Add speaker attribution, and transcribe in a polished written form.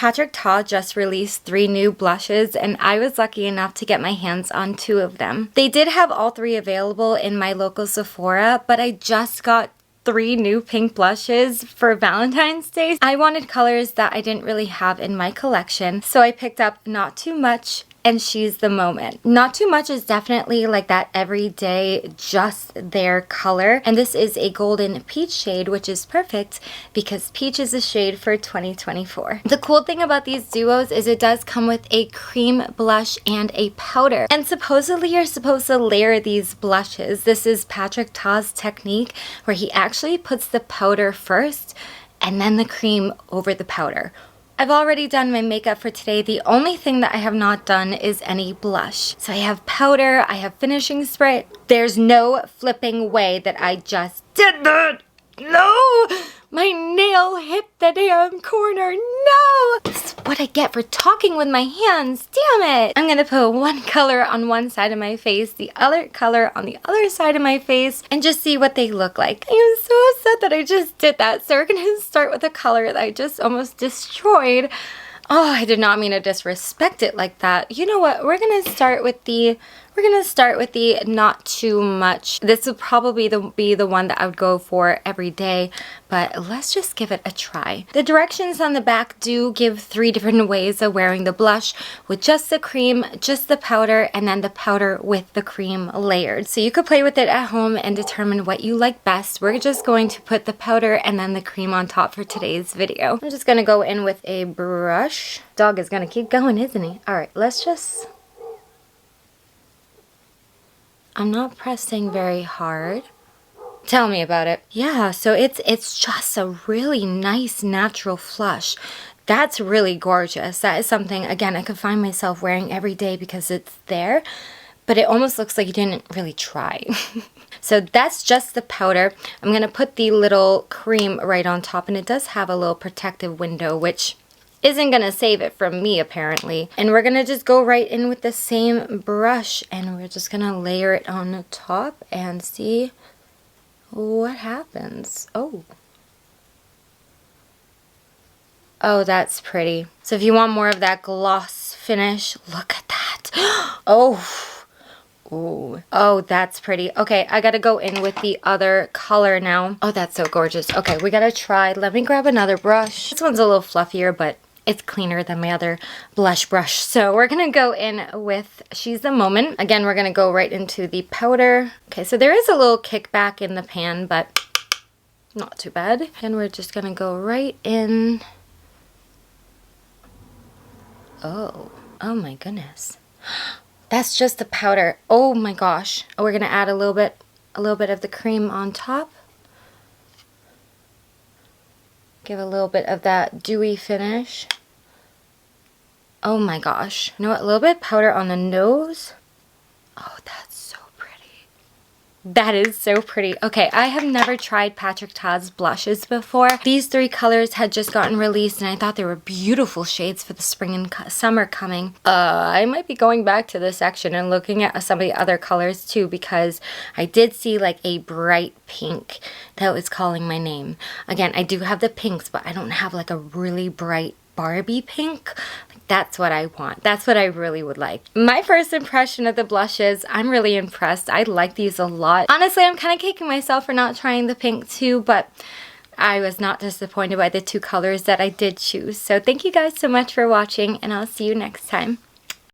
Speaker 1: Patrick Ta just released 3 new blushes, and I was lucky enough to get my hands on 2 of them. They did have all 3 available in my local Sephora, but I just got 3 new pink blushes for Valentine's Day. I wanted colors that I didn't really have in my collection, so I picked up Not Too Much and She's the Moment. Not Too Much is definitely like that everyday, just there color. And this is a golden peach shade, which is perfect because peach is a shade for 2024. The cool thing about these duos is it does come with a cream blush and a powder. And supposedly you're supposed to layer these blushes. This is Patrick Ta's technique where he actually puts the powder first and then the cream over the powder. I've already done my makeup for today. The only thing that I have not done is any blush. So I have powder, I have finishing spray. There's no flipping way that I just did that. No! My nail hit the damn corner. No! This is what I get for talking with my hands. Damn it! I'm gonna put one color on one side of my face, the other color on the other side of my face, and just see what they look like. I am so upset that I just did that. So we're gonna start with a color that I just almost destroyed. Oh, I did not mean to disrespect it like that. You know what? We're gonna start with the Not Too Much. This would probably be the one that I would go for every day, but let's just give it a try. The directions on the back do give 3 different ways of wearing the blush, with just the cream, just the powder, and then the powder with the cream layered. So you could play with it at home and determine what you like best. We're just going to put the powder and then the cream on top for today's video. I'm just gonna go in with a brush. Dog is gonna keep going, isn't he? All right, let's just... I'm not pressing very hard. Tell me about it. Yeah, so it's just a really nice natural flush. That's really gorgeous. That is something, again, I could find myself wearing every day because it's there, but it almost looks like you didn't really try. So that's just the powder. I'm going to put the little cream right on top, and it does have a little protective window, which isn't gonna save it from me apparently. And we're gonna just go right in with the same brush and we're just gonna layer it on the top and see what happens. Oh, that's pretty. So if you want more of that gloss finish, look at that. Oh, that's pretty. Okay, I gotta go in with the other color now. Oh, that's so gorgeous. Okay, we gotta try. Let me grab another brush. This one's a little fluffier, but it's cleaner than my other blush brush. So we're gonna go in with She's the Moment. Again, we're gonna go right into the powder. Okay, so there is a little kickback in the pan, but not too bad. And we're just gonna go right in. Oh my goodness. That's just the powder. Oh my gosh. Oh, we're gonna add a little bit of the cream on top. Give a little bit of that dewy finish. Oh my gosh. You know what? A little bit of powder on the nose. Oh, that's so pretty. That is so pretty. Okay, I have never tried Patrick Ta's blushes before. These 3 colors had just gotten released and I thought they were beautiful shades for the spring and summer coming. I might be going back to this section and looking at some of the other colors too, because I did see like a bright pink that was calling my name. Again, I do have the pinks, but I don't have like a really bright Barbie pink. That's what I want. That's what I really would like. My first impression of the blushes, I'm really impressed. I like these a lot. Honestly, I'm kind of kicking myself for not trying the pink too, but I was not disappointed by the 2 colors that I did choose. So thank you guys so much for watching, and I'll see you next time.